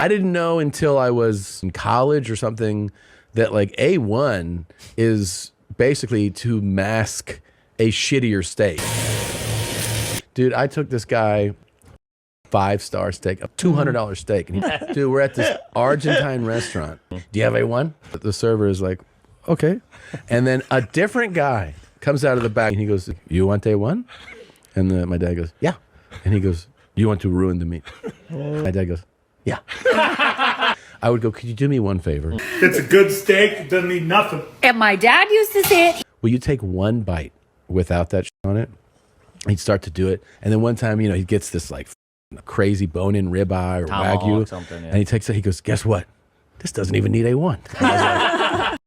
I didn't know until I was in college or something that like A1 is basically to mask a shittier steak. Dude, I took this guy 5-star steak, a $200 steak. And dude, we're at this Argentine restaurant. Do you have A1? The server is like, okay. And then a different guy comes out of the back and he goes, you want A1? And my dad goes, yeah. And he goes, you want to ruin the meat? My dad goes, yeah. I would go, could you do me one favor? It's a good steak. It doesn't need nothing. And my dad used to say it. Will you take one bite without that shit on it? He'd start to do it. And then one time, you know, he gets this like crazy bone-in ribeye or Tomahawk Wagyu. something, yeah. And he takes it, he goes, guess what? This doesn't even need A1.